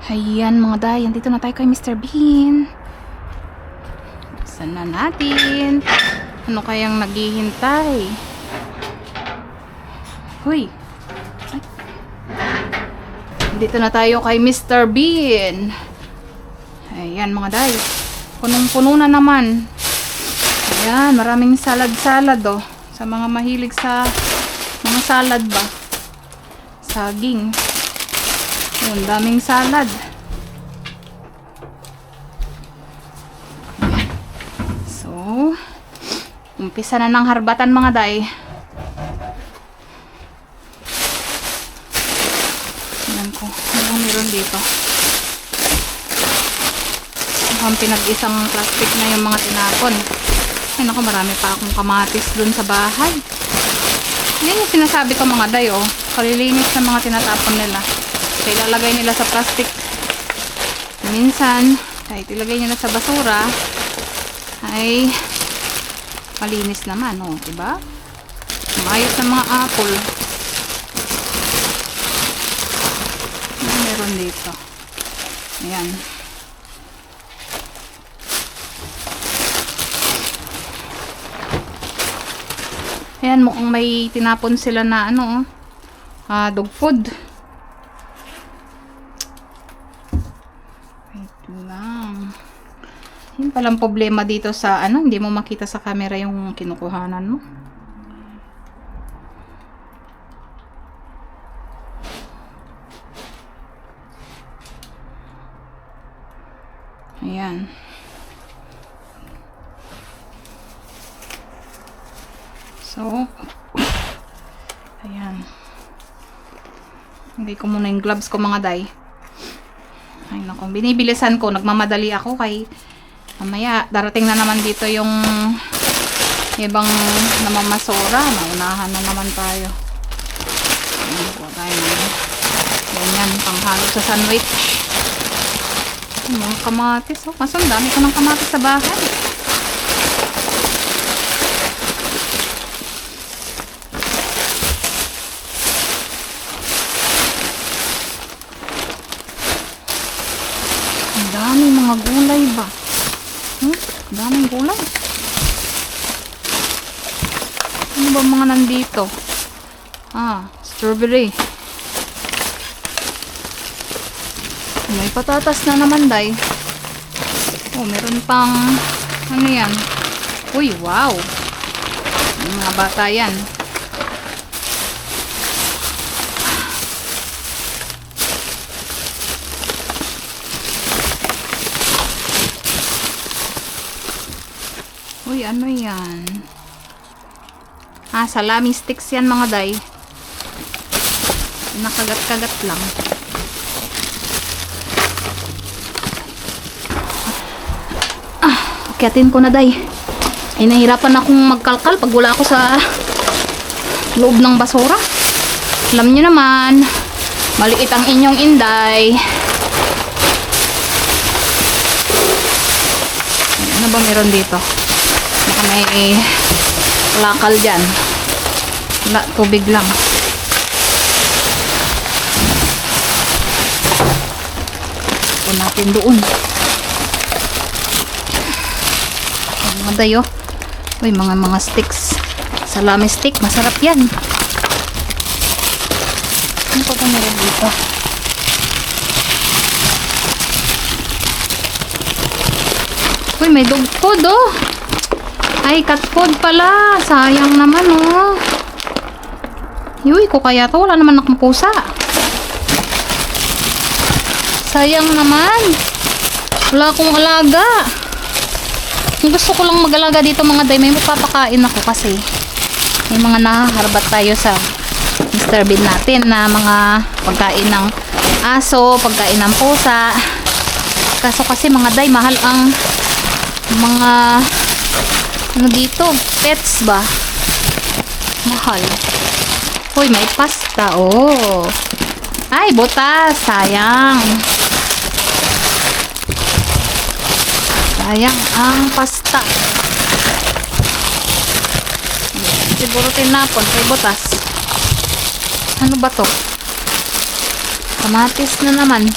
Ayan mga day, andito na tayo kay Mr. Bean. Buksan na natin. Ano kayang naghihintay? Huy. Andito na tayo kay Mr. Bean. Ayan mga day. Punong-puno na naman. Ayan, maraming salad-salad oh. Sa mga mahilig sa mga salad ba? Saging. Yun, daming salad. So, umpisa na ng harbatan mga day. Tingnan ko, ano meron dito? Mukhang pinag-isang plastic na yung mga tinapon. Ay naku, marami pa akong kamatis dun sa bahay. Yan yung sinasabi ko mga day oh. Kalilinis ng mga tinatapon nila. Kaya ilalagay nila sa plastic. Minsan, kahit ilagay nila sa basura, ay malinis naman, oh, diba? Maayos ng mga apple. Ano meron dito? Ayan. Ayan, mukhang may tinapon sila na ano, dog food. Lang. Yun palang problema dito sa ano, hindi mo makita sa camera yung kinukuhanan mo. Ayan. So, ayan. Hindi ko muna yung gloves ko mga day. Ay naku, binibilisan ko, nagmamadali ako kay mamaya darating na naman dito yung ibang namamasura, maunahan na naman tayo. Ayan, kuha tayo ng ganyan, panghalo sa sandwich. Mga kamatis, oh, kaso ang dami ko ng kamatis sa bahay. Daming mga gulay ba? Daming gulay. Ano ba mga nandito? Strawberry. May patatas na naman, day. Oh, meron pang ano yan? Uy, wow. Yung mga bata yan. Uy, ano yan? Salami sticks yan mga day. Nakagat-kagat lang. Akitin ko na day. Ay, nahirapan akong magkalkal pag wala ako sa loob ng basura. Alam nyo naman, maliit ang inyong inday. Ano ba meron dito? Baka may lakal dyan. Wala, tubig lang. Ito natin doon. Mga dayo. Uy, mga sticks. Salami stick, masarap yan. Ano pa meron dito? Uy, may dog food oh. Ay, cat food pala. Sayang naman oh. Yuy, ko kaya to. Wala naman akong pusa. Sayang naman. Wala akong alaga. Gusto ko lang mag-alaga dito mga day. May mapapakain ako kasi may mga nahaharbat tayo sa Mr. Bean natin na mga pagkain ng aso, pagkain ng pusa. Kaso kasi mga day, mahal ang mga ano dito, pets ba? Mahal. Uy, may pasta. Oh. Ay, butas. Sayang. Sayang ang pasta. Siguro tinapon kay butas. Ano ba to? Kamatis na naman.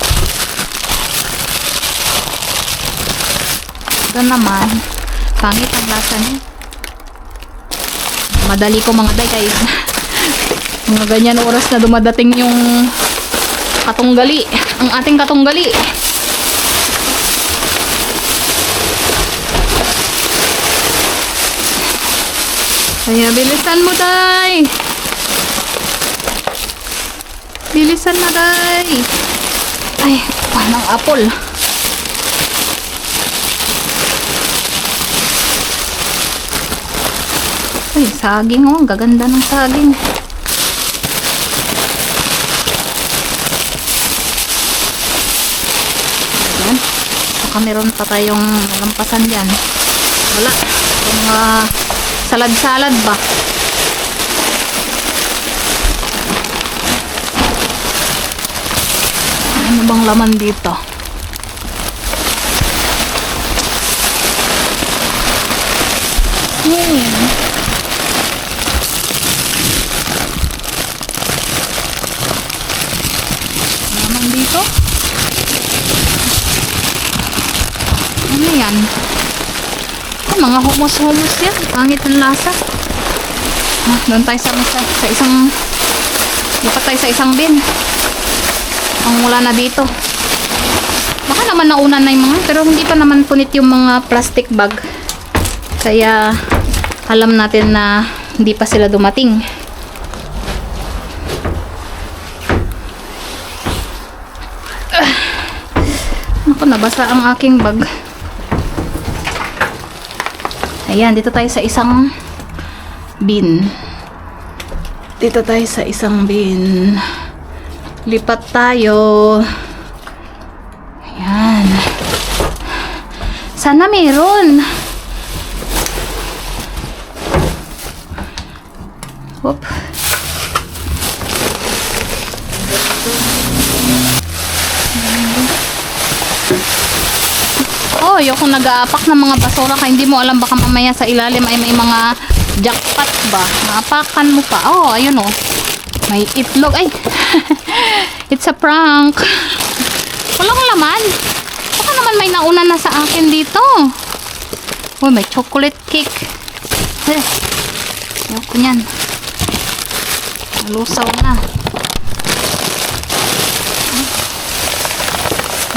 Ito naman, pangit ang lasa niya. Madali ko mga day kahit mga ganyan oras na dumadating yung katunggali, ang ating katunggali. Kaya bilisan mo, day. Bilisan na, day. Ay, panang apple. Ay, saging oh. Ang gaganda ng saging. Ayan. Saka meron pa tayong nalampasan dyan. Wala. Yung mga salad-salad ba? Ano bang laman dito? Laman dito? Ano yan? Ay, mga hummus-hummus yan. Pangit ang lasa. Doon tayo sa isang dapat tayo sa isang bin. Ang wala na dito. Baka naman nauna na yung mga, pero hindi pa naman punit yung mga plastic bag. Kaya alam natin na hindi pa sila dumating. Naku, nabasa ang aking bag. Ayan, dito tayo sa isang bin. Dito tayo sa isang bin. Lipat tayo. Ayan. Sana meron. Whoop. Oh, yung nag-aapak ng mga basura ka, hindi mo alam baka mamaya sa ilalim ay may mga jackpot ba? Naapakan mo pa. Oh, ayun oh. May itlog. Ay. It's a prank. Walang laman. Baka naman may nauna na sa akin dito. Oh, may chocolate cake. Ayoko niyan. Lusaw na.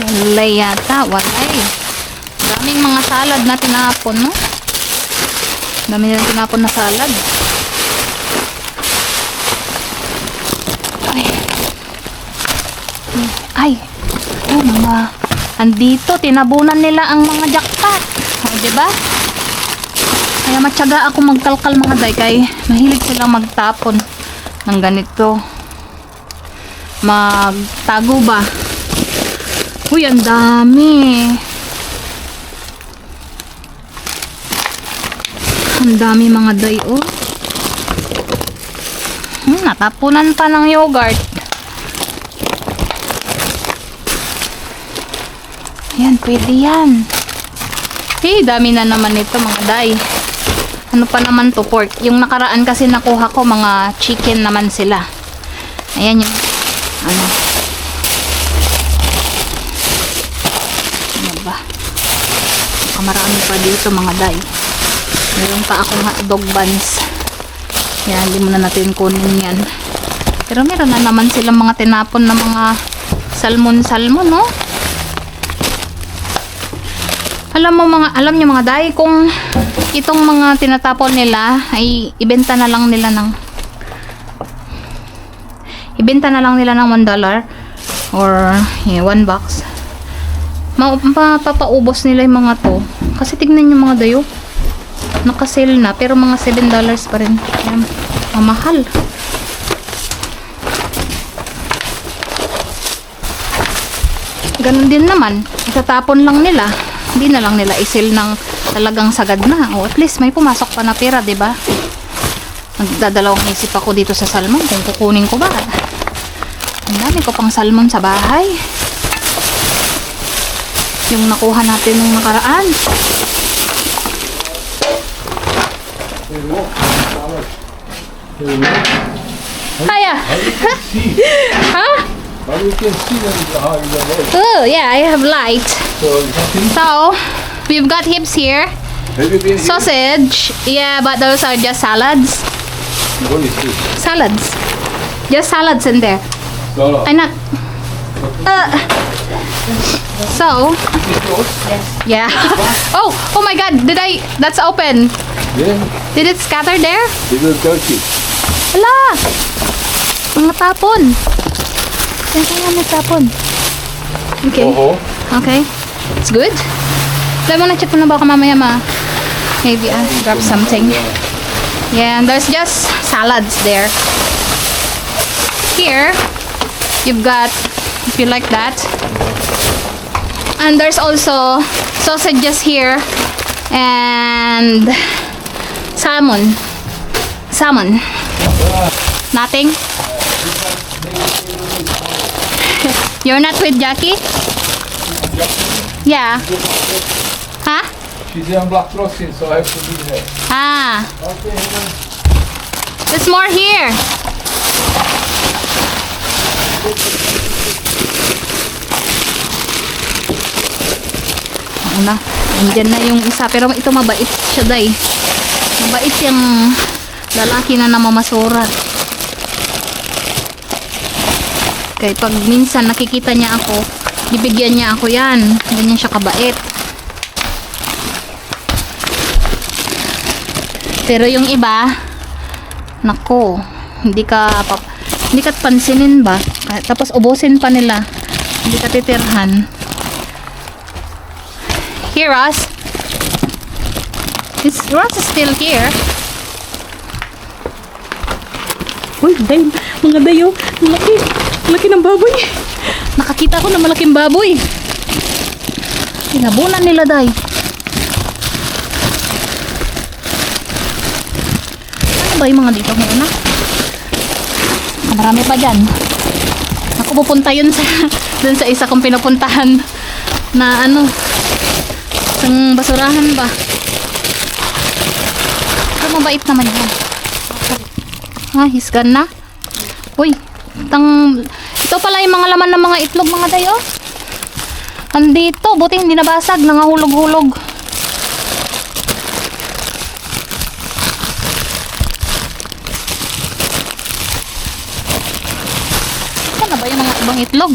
Walay yata. Walay. Daming mga salad na tinapon, no? Dami na tinapon na salad. Ay. Oh, mga andito, tinabunan nila ang mga jackpot. O, diba? Kaya matyaga ako magkalkal mga day, kay mahilig silang magtapon ng ganito. Magtago ba? Uy, ang dami. Ang dami mga day, oh. Natapunan pa ng yogurt. Ayan, pwede yan. Hey, dami na naman ito mga day. Ano pa naman to, pork. Yung nakaraan kasi nakuha ko, mga chicken naman sila. Ayan yung, ano. Ano ba? Marami pa dito mga day. Meron pa akong hotdog buns. Yan, hindi muna natin kunin yan. Pero meron na naman silang mga tinapon na mga salmon, no? Alam niyo mga day, kung itong mga tinatapon nila ay ibenta na lang nila ng $1 or yeah, $1. Mapapaubos nila yung mga to. Kasi tignan niyo mga dayo. Naka-sale na pero mga $7 pa rin. Ayan, mamahal. Ganun din naman, itatapon lang nila. Hindi na lang nila i-sell ng talagang sagad na. O at least may pumasok pa na pera, 'di ba? Nagdadalawang isip ako dito sa salmon kung kukunin ko ba. Ang dami ko pang salmon sa bahay. Yung nakuha natin nung nakaraan. Hiya. Huh? Well, you can see them behind the light. Oh, yeah, I have light. So, you can see So, We've got hips here. Have you been here? Sausage. Yeah, but those are just salads. What is this? Salads. Just salads in there. No, no. I'm not. So, This is yours? yeah. Oh my God. That's open. Yeah. Did it scatter there? This is turkey. Wala. Mga tapon. Yan kaya may tapon. Okay. Oh, Okay. It's good. Alam mo na, check mo na baka mamaya maybe grab something. Yeah, and there's just salads there. Here, you've got, if you like that. And there's also sausages here. And salmon. Salmon. Nothing? You're not with Jackie? Yeah. Huh? she's in Black Crossing, so I have to be there. Ah, Okay, there's more here. Ano na? Andyan na yung isa. Pero ito mabait siya, day. Mabait yung lalaki na namamasurat. Kaya pag minsan nakikita niya ako, bibigyan niya ako yan. Ganyan siya kabait. Pero yung iba, nako, hindi ka pansinin ba? Tapos ubusin pa nila. Hindi ka titirhan. Here, Ross. Ross is still here. Uy, day, mga dayo. Laki ng baboy. Nakakita ko ng malaking baboy. Tinabunan nila, day. Ano ba yung mga dito muna? Marami pa dyan. Ako pupunta yun dun sa isa kong pinupuntahan na isang basurahan ba? Pero mabait naman yan. He's gone na. Uy, ito pala yung mga laman ng mga itlog, mga dayo. Andito, buti hindi nabasag, nangahulog-hulog. Ano ba yung mga ibang itlog?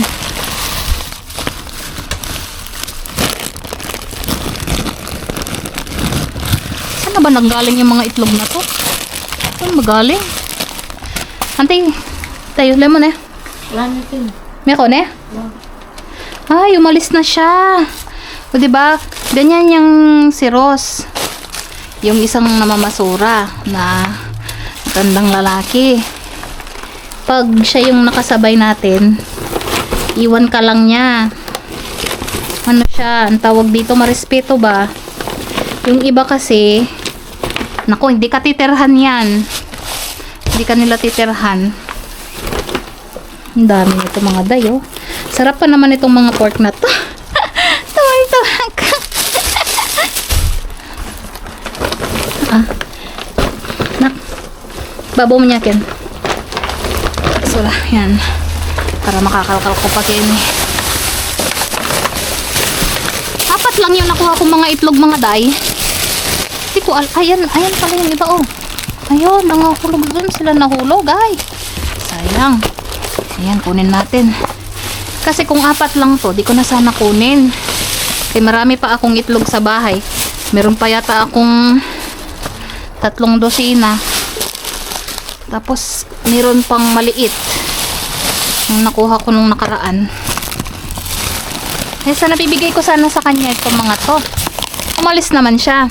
Saan na ba nanggaling yung mga itlog na to? Saan magaling? Auntie, tayo, lemon eh. Wala natin. Meron eh? Ay, umalis na siya. O diba, ganyan yung si Ross. Yung isang namamasura na matandang lalaki. Pag siya yung nakasabay natin, iwan ka lang niya. Ano siya, ang tawag dito, marespeto ba? Yung iba kasi, naku, hindi ka titirhan yan. Hindi ka nila titirhan. Ang dami nito mga dayo. Sarap pa naman itong mga pork na to. Tuwag-tuwag. Nak. Babaw mo niya, Ken. Sula, yan. Para makakalkal ko pa, Ken. Apat lang yung nakuha kong mga itlog, mga day. Hindi ko, ayan pala yung iba, oh. Ayun, nangahulog dun sila nahulog, ay. Sayang. Ayan, kunin natin. Kasi kung apat lang to, di ko na sana kunin. Kasi marami pa akong itlog sa bahay. Meron pa yata akong 3 dosina. Tapos, meron pang maliit. Yung nakuha ko nung nakaraan. Eh, sana bibigay ko sana sa kanya itong mga to. Umalis naman siya.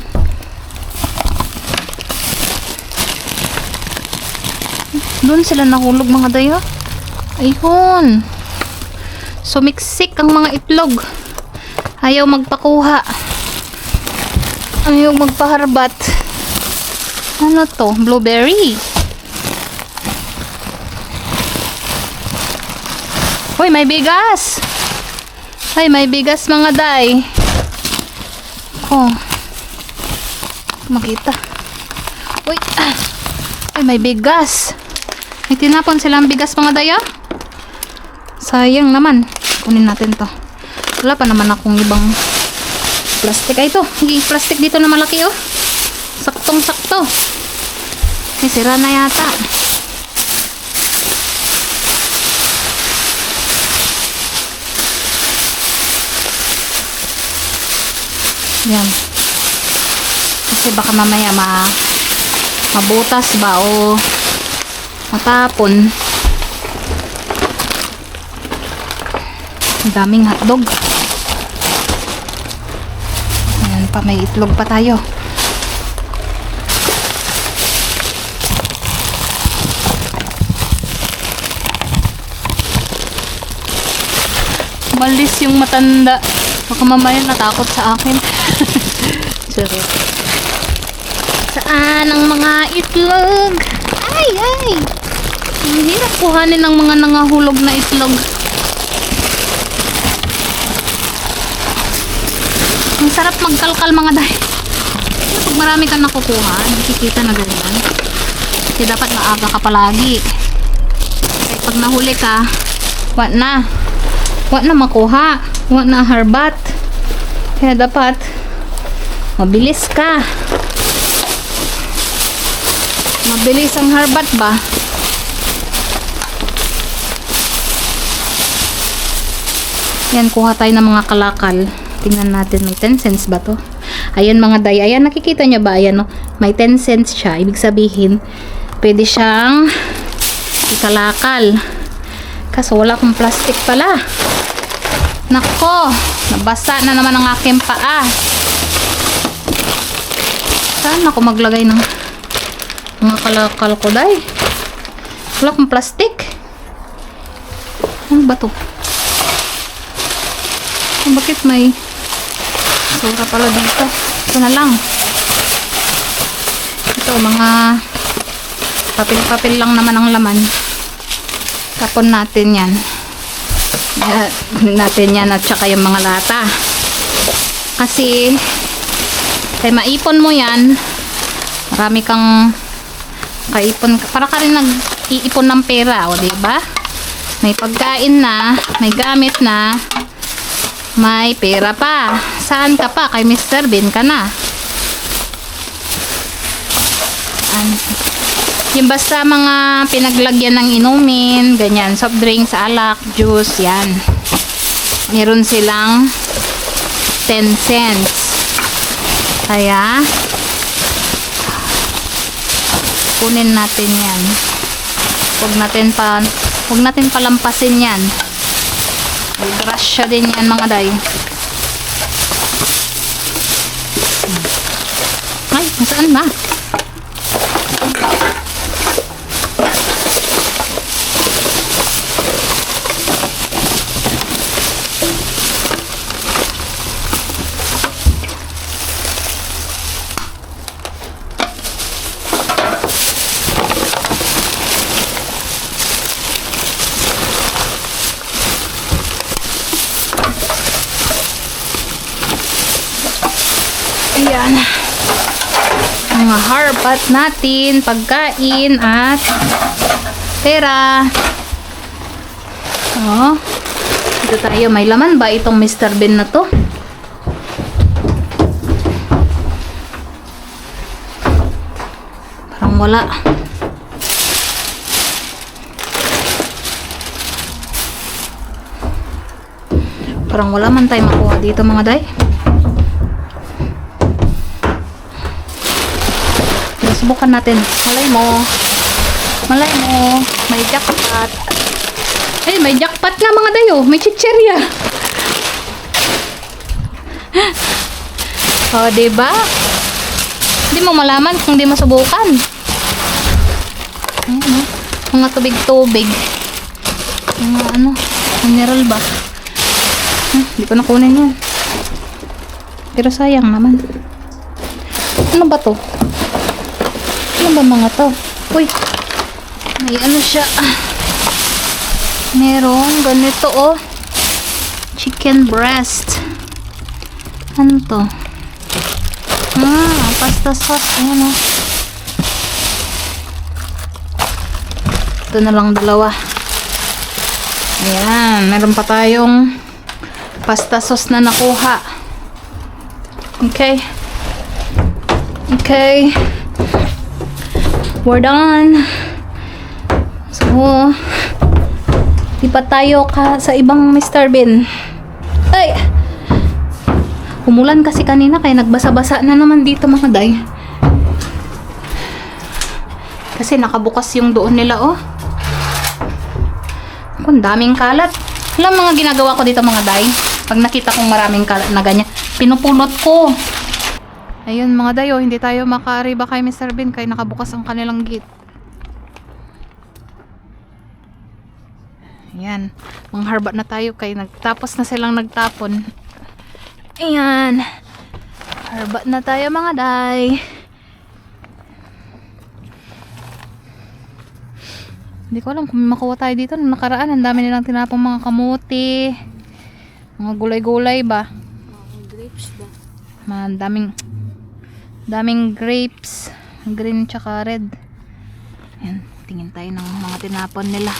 Doon sila nahulog, mga dayo. Ayun. Sumiksik ang mga itlog. Ayaw magpakuha. Ayaw magpaharbat. Ano to? Blueberry. Uy, may bigas. Ay, may bigas, mga day. Oh. Makita. Uy. Ay, may bigas. May tinapon silang bigas, mga daya. Sayang naman. Kunin natin to. Wala pa naman akong ibang Plastic ay ito. Hindi plastic dito na malaki oh. Saktong sakto. Ay, sira na yata. Yan. Kasi baka mamaya mabutas ba o matapon. Ang daming hotdog. Ayan pa, may itlog pa tayo. Malis yung matanda. Baka mamaya natakot sa akin. Sorry. Saan ang mga itlog? Ay, ay! Ang hirap kuhanin ng mga nangahulog na itlog. Ang sarap magkalkal mga day. Pag marami kang nakukuha, nakikita na ganyan. Kasi dapat maaga ka palagi. Kasi pag nahuli ka, wag na makuha. Wag na harbat. Kaya dapat mabilis ka. Mabilis ang harbat ba? Yan, kuha tayo ng mga kalakal. Tingnan natin, may 10 cents ba to? Ayan mga day, ayan, nakikita nyo ba? Ayan, no? May 10 cents siya. Ibig sabihin, pwede siyang ikalakal. Kaso wala akong plastic pala. Nako, nabasa na naman ang aking paa. Saan ako maglagay ng mga kalakal ko, day? Wala akong plastic. Ano ba to? Bakit may sura pala dito? Ito na lang. Ito, mga papel-papel lang naman ang laman. Tapon natin yan. Natin yan at saka yung mga lata. Kasi kaya maipon mo yan, marami kang kaipon. Para ka rin nag-iipon ng pera, o diba? May pagkain na, may gamit na, may pera pa. Saan ka pa? Kay Mr. Bean ka na. Yung basta mga pinaglagyan ng inumin, ganyan, soft drinks, alak, juice, yan. Meron silang 10 cents. Kaya, kunin natin yan. Huwag natin palampasin yan. May grasya din yan mga day. Ay, nasaan ba? Ayan. Mga harbat natin, pagkain at pera. Oh. Dito tayo. May laman ba itong Mr. Bean na to? Parang wala. Parang wala man tayo makuha dito mga day. Subukan natin. Malay mo, may jackpot. Ay, may jackpot nga mga dayo. May chicherya. O, diba? Hindi mo malaman kung di mo subukan. Ayan, mga tubig-tubig. Mga ano, mineral ba? Hindi ko nakunin yan. Pero sayang naman. Ano ba to? Ano ba mga to? Uy, may ano siya. Merong ganito oh. Chicken breast. Ano to? Pasta sauce. Ayan oh. Ito na lang dalawa. Ayan, meron pa tayong pasta sauce na nakuha. Okay. Okay. We're done. So, lipat tayo sa ibang Mr. Bean. Ay! Umulan kasi kanina kaya nagbasa-basa na naman dito mga day. Kasi nakabukas yung doon nila, oh. Ang daming kalat. Alam mga ginagawa ko dito mga day. Pag nakita kong maraming kalat na ganyan, pinupulot ko. Ayun mga day, oh, hindi tayo makaariba kay Mr. Bean kaya nakabukas ang kanilang gate. Ayan. Mangharbat na tayo kay nagtapos na silang nagtapon. Ayan. Harbat na tayo mga day. Hindi ko alam kung makuha tayo dito. Nung nakaraan, ang dami nilang tinapong mga kamuti. Mga gulay-gulay ba? Grapes ba? Daming grapes. Green tsaka red. Ayan. Tingin tayo ng mga tinapon nila.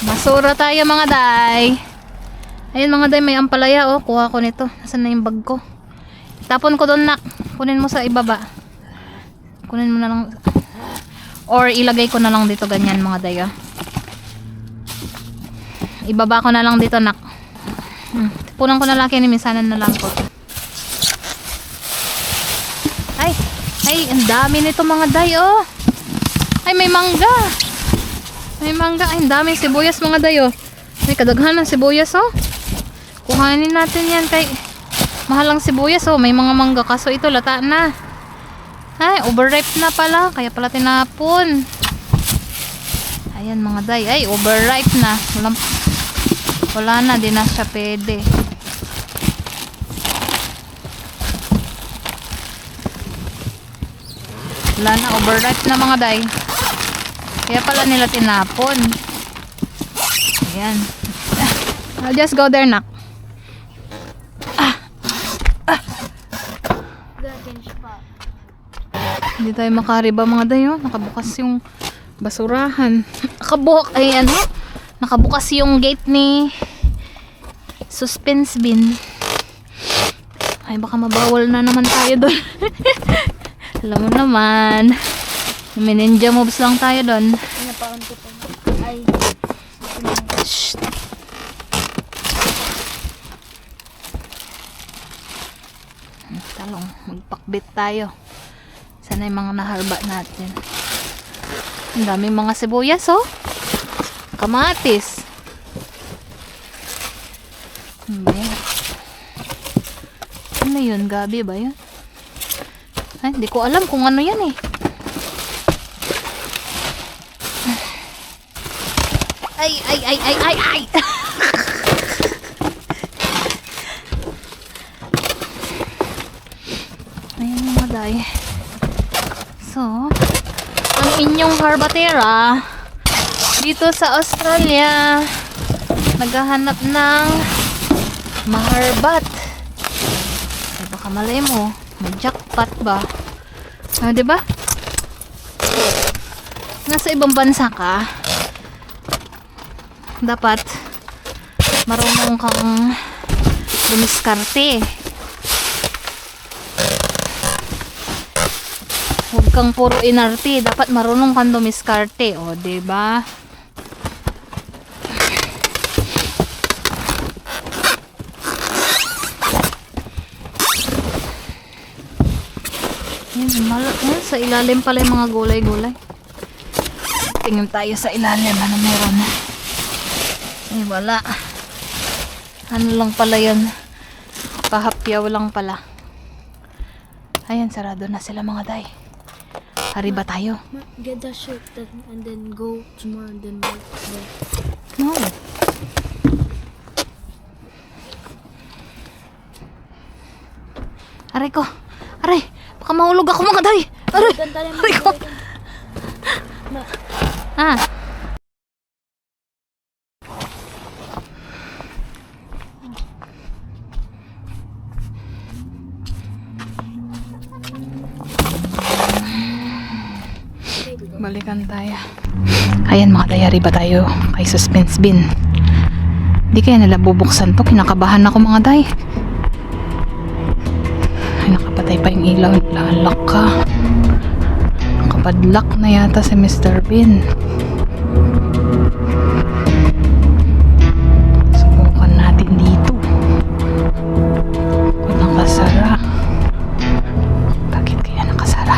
Basura tayo mga day. Ayun mga day, may ampalaya, oh. Kuha ko nito. Nasaan na yung bag ko? Tapon ko doon, nak. Kunin mo sa ibaba. Kunin mo na lang. Or ilagay ko na lang dito ganyan mga day, oh. Ibaba ko na lang dito, nak. Punan ko na lang kaya minsanan na lang ko. Ay, ang dami nito mga day, oh. Ay, may mangga. May mangga. Ay, ang daming sibuyas mga day, oh. May kadaghan ng sibuyas, oh. Kuhanin natin yan kay mahalang sibuyas, oh. May mga mangga kaso ito lata na. Ay, overripe na pala. Kaya pala tinapon. Ayan mga day. Ay, overripe na. Wala na. Di na siya pwede. Wala na. Overripe na mga day. Kaya pala nila tinapon. Ayan. I'll just go there, nak. Hindi tayo makariba mga dayo. Nakabukas yung basurahan. Nakabukas yung gate ni Suspense Bin. Ay, baka mabawal na naman tayo doon. Alam mo naman. May ninja moves lang tayo doon. Napaon ko pa. Ay. Shh. Talong, magpakbit tayo. Sana yung mga naharba natin. Ang daming mga sibuyas, oh. Kamatis. Ano yun? Gabi ba yun? Ay, hindi ko alam kung ano yan eh. Ay! Ayan mga day. So, ang inyong harbatera dito sa Australia naghahanap ng maharbat. Ay, baka malay mo, may jackpot ba? Ah, diba? Nasa ibang bansa ka, dapat marunong kang dumiskarte. Huwag kang puro inarte, dapat marunong kang dumiskarte, o, diba? Yan, sa ilalim pala yung mga gulay-gulay. Tingin tayo sa ilalim, ano meron? Ay, wala. Ano lang pala yan? Pahapyaw lang pala. Ayan, sarado na sila mga day. Hari ba tayo? Get the shirt and then go tomorrow and then work there. No. Aray ko. Aray. Baka mahulog ako mga day. Aray. Aray ko. Ah. Balikan tayo. Ayan mga dayari ba tayo kay Suspense Bin. Di kaya nila bubuksan to. Kinakabahan ako mga day. Ay, nakapatay pa yung ilaw. Lalak ka. Nakapadlock na yata si Mr. Bean. Subukan natin dito. Kung nakasara. Bakit kaya nakasara?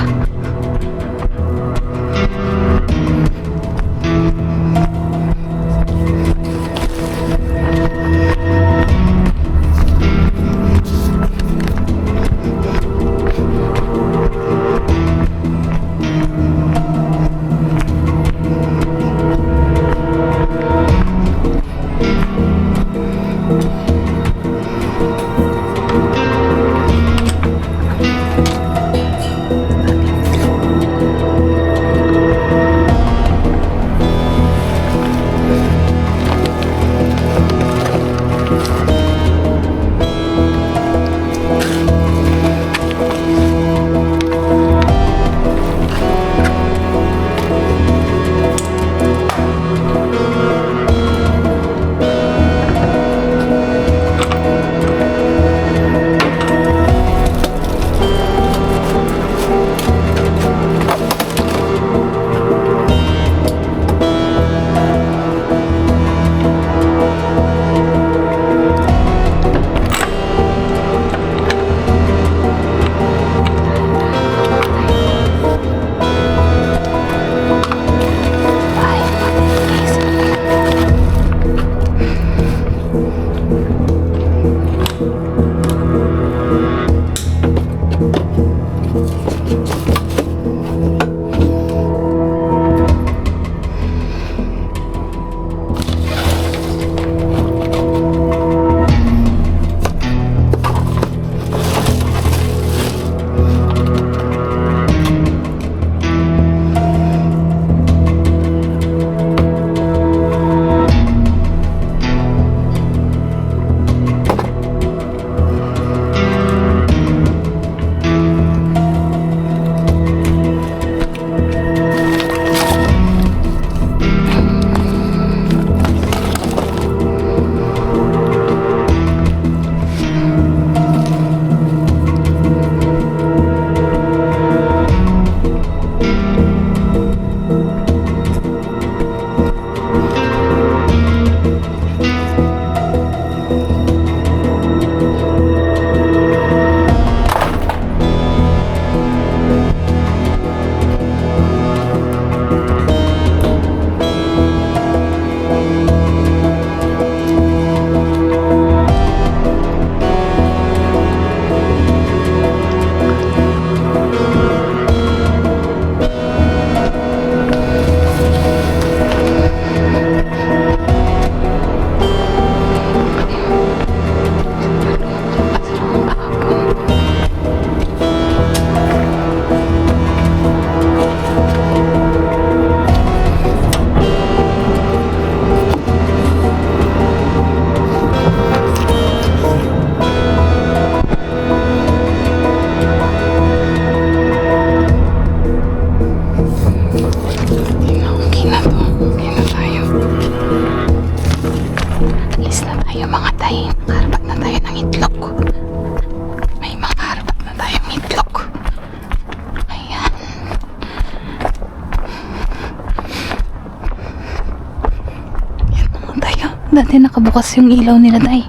Dati nakabukas yung ilaw nila, day.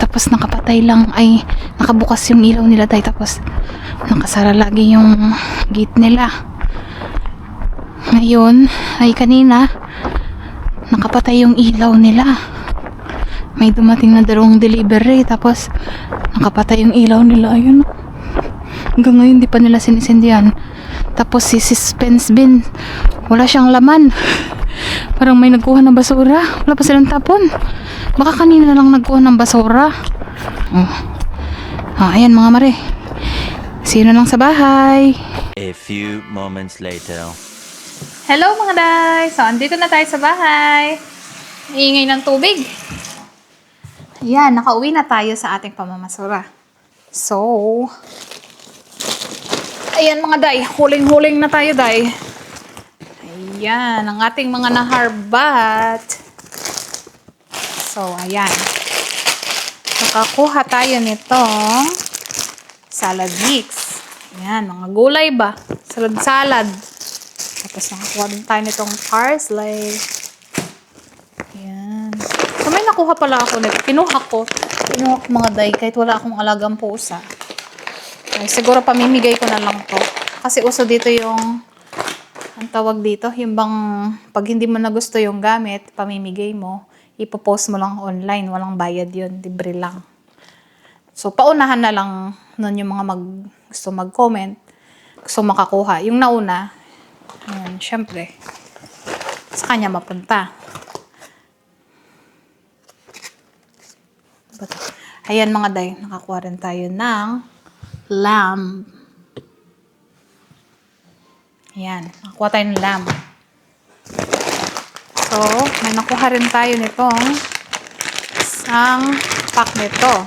Tapos nakapatay lang, ay nakabukas yung ilaw nila, day. Tapos nakasara lagi yung gate nila. Ngayon, ay kanina nakapatay yung ilaw nila. May dumating na dalawang delivery, tapos nakapatay yung ilaw nila. Ayun. Hanggang ngayon di pa nila sinisindihan. Tapos si Suspense Bin, wala siyang laman. Parang may nagkuha ng basura. Wala pa silang tapon. Baka kanina lang nagkuha ng basura. Ayan mga mare. Sino lang sa bahay? A few moments later. Hello mga day! So, andito na tayo sa bahay. Iingay ng tubig. Ayan, nakauwi na tayo sa ating pamamasura. So, ayan mga day, huling-huling na tayo, day. Ayan, ang ating mga naharbat. So, ayan. Nakakuha tayo nitong salad mix. Ayan, mga gulay ba? Salad-salad. Tapos nakakuha din tayo nitong parsley. Ayan. So, may nakuha pala ako nito. Kinuha ko mga day kahit wala akong alagang pusa. Ay, siguro pamimigay ko na lang to. Kasi uso dito yung ang tawag dito, yung bang pag hindi mo na gusto yung gamit, pamimigay mo, ipopost mo lang online. Walang bayad yun. Libre lang. So, paunahan na lang nun yung mga gusto mag-comment, gusto makakuha. Yung nauna, ayan, syempre, sa kanya mapunta. Ayan mga day, nakakuha rin tayo ng lamb. Ayan, nakakuha tayo ng lamb. So, may nakuha rin tayo nitong isang pack nito.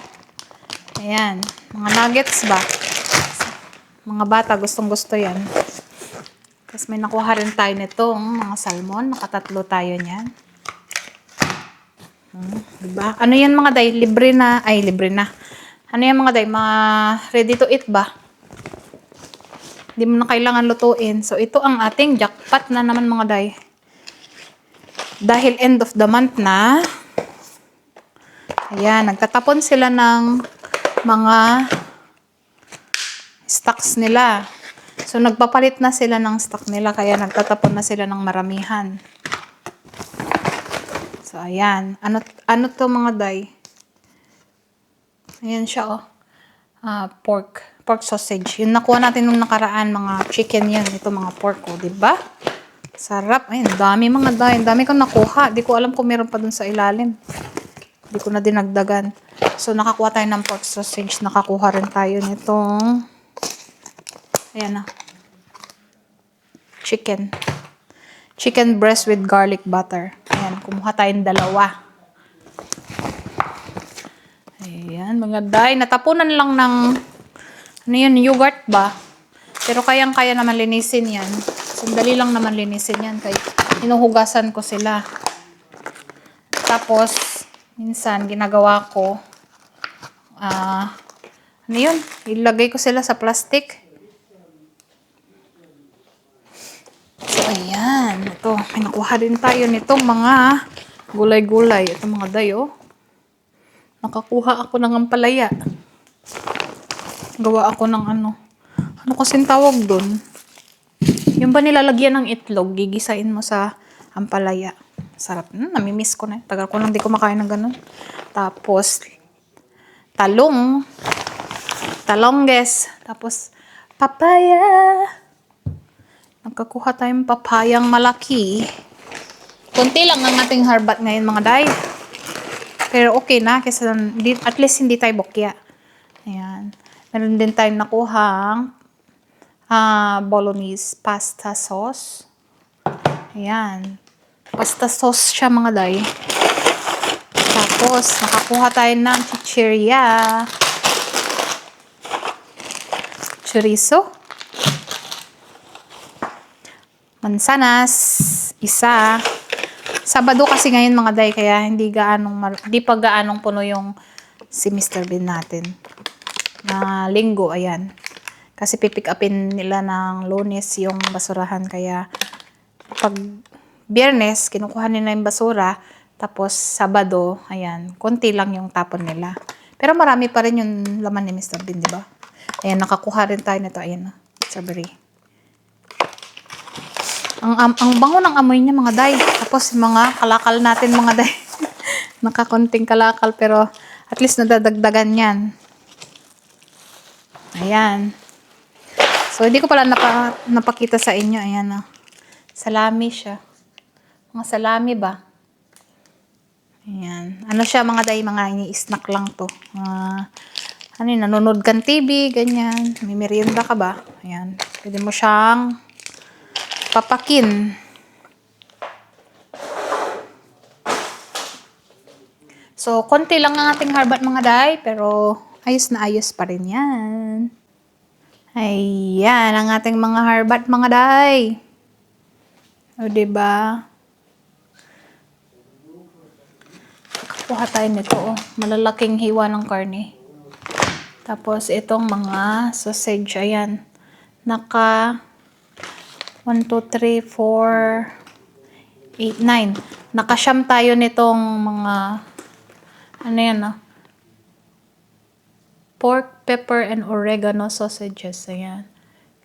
Ayan, mga nuggets ba? Mga bata, gustong-gusto yan. Tapos may nakuha rin tayo nitong mga salmon. Nakatatlo tayo niyan. Diba? Ano yan mga day? Libre na. Ay, libre na. Ano yan mga day? Mga ready to eat ba? Hindi mo na kailangan lutuin. So, ito ang ating jackpot na naman mga day. Dahil end of the month na, ayan, nagtatapon sila ng mga stocks nila. So, nagpapalit na sila ng stock nila. Kaya nagtatapon na sila ng maramihan. So, ayan. Ano to mga day? Ayan siya, oh. Pork sausage. Yung nakuha natin nung nakaraan, mga chicken yan. Ito mga pork, oh. Diba? Sarap. Ayun, dami mga day. Dami kong nakuha. Di ko alam kung meron pa dun sa ilalim. Di ko na dinagdagan. So, nakakuha tayo ng pork sausage. Nakakuha rin tayo nitong ayan na. Chicken breast with garlic butter. Ayan, kumuha tayong dalawa. Ayan, mga day. Natapunan lang ng ano yun, yogurt ba? Pero kayang-kaya naman linisin yan. Sandali lang naman linisin yan. Kaya hinuhugasan ko sila. Tapos, minsan, ginagawa ko, ano yun? Ilagay ko sila sa plastic. So, ayan. Ito, may nakuha din tayo nitong mga gulay-gulay. Ito mga day, oh. Nakakuha ako ng ampalaya. Gawa ako ng ano. Ano kasing tawag doon? Yung ba nilalagyan ng itlog, gigisain mo sa ampalaya. Sarap. Namimiss ko na. Tagal ko lang di kumakain ng ganun. Tapos, talongges. Tapos, papaya. Nagkakuha tayong papayang malaki. Kunti lang ang ating harbat ngayon mga day. Pero okay na. Kasi at least hindi tayo bokya. Ayan. Meron din tayong nakuhang bolognese pasta sauce. Ayan. Pasta sauce siya mga day. Tapos, nakakuha tayo ng chichirya. Chorizo. Mansanas. Isa. Sabado kasi ngayon mga day, kaya hindi pa gaanong puno yung si Mr. Bean natin. Na linggo, ayan. Kasi pipick upin nila ng Lunes yung basurahan, kaya pag Biyernes, kinukuha nila yung basura, tapos Sabado, ayan, konti lang yung tapon nila. Pero marami pa rin yung laman ni Mr. Bean, di ba? Ayan, nakakuha rin tayo nito, ayan, strawberry. Ang bango ng amoy niya mga day. Tapos mga kalakal natin mga day. Nakakonting kalakal pero at least nadadagdagan yan. Ayan. So hindi ko pala napakita sa inyo. Ayan, oh. Salami siya. Mga salami ba? Ayan. Ano siya mga day? Mga ini-snack lang to. Ano yun? Nanonood kang TV, ganyan. May merienda ka ba? Ayan. Pwede mo siyang papakin. So, konti lang ang ating harbat mga day, pero ayos na ayos pa rin yan. Ayan, ang ating mga harbat mga day. O, diba? Kuha tayo nito, oh. Malalaking hiwa ng karne. Tapos, itong mga sausage, ayan. Naka 1, 2, 3, 4, 8, 9. Nakasyam tayo nitong mga, ano yan, ah? Pork, pepper, and oregano sausages. Ayan.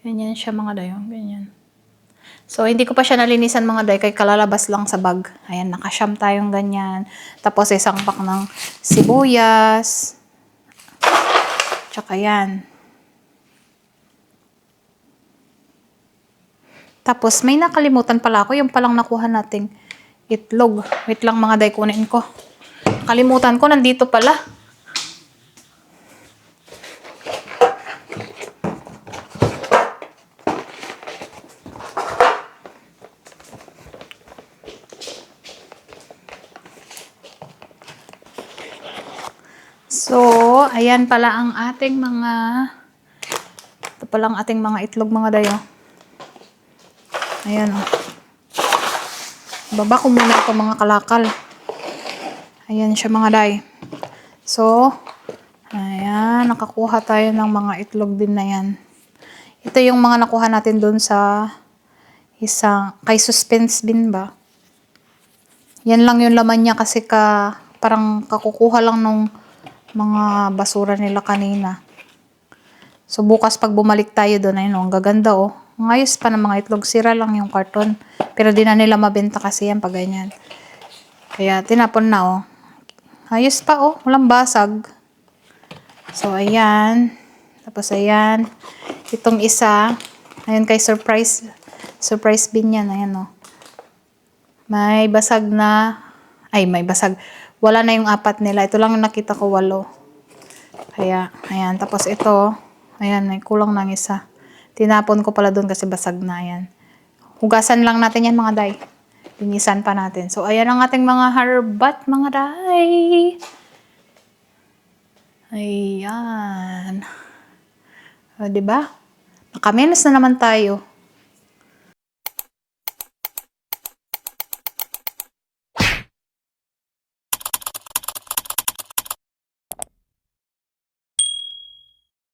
Ganyan siya mga dayo. Ganyan. So, hindi ko pa siya nalinisan mga day, kay kalalabas lang sa bag. Ayan, nakasyam tayong ganyan. Tapos, isang pack ng sibuyas. Tsaka yan. Tapos, may nakalimutan pala ako. Yung palang nakuha nating itlog. Wait lang mga day, kunin ko. Kalimutan ko, nandito pala. So, ayan pala ang ating mga, ito pala ang ating mga itlog mga dayo. Ayan o. Baba ko muna ito mga kalakal. Ayan siya mga day. So, ayan, nakakuha tayo ng mga itlog din na yan. Ito yung mga nakuha natin dun sa kay suspense bin ba? Yan lang yung laman niya kasi parang kakukuha lang nung mga basura nila kanina. So, bukas pag bumalik tayo doon, ayun, ang gaganda oh. Ngayos pa ng mga itlog, sira lang yung karton. Pero di na nila mabenta kasi yan pag ganyan. Kaya tinapon na oh. Ayos pa oh, walang basag. So, ayan. Tapos, ayan. Itong isa, ayun kay surprise bin yan, ayan oh. May basag na, may basag. Wala na yung 4 nila. Ito lang yung nakita ko, 8. Kaya, ayan. Tapos ito, ayan, may kulang ng isa. Tinapon ko pala doon kasi basag na, ayan. Hugasan lang natin yan, mga day. Linisan pa natin. So, ayan ang ating mga harbat, mga day. Ayan. O, diba? Nakamenos na naman tayo.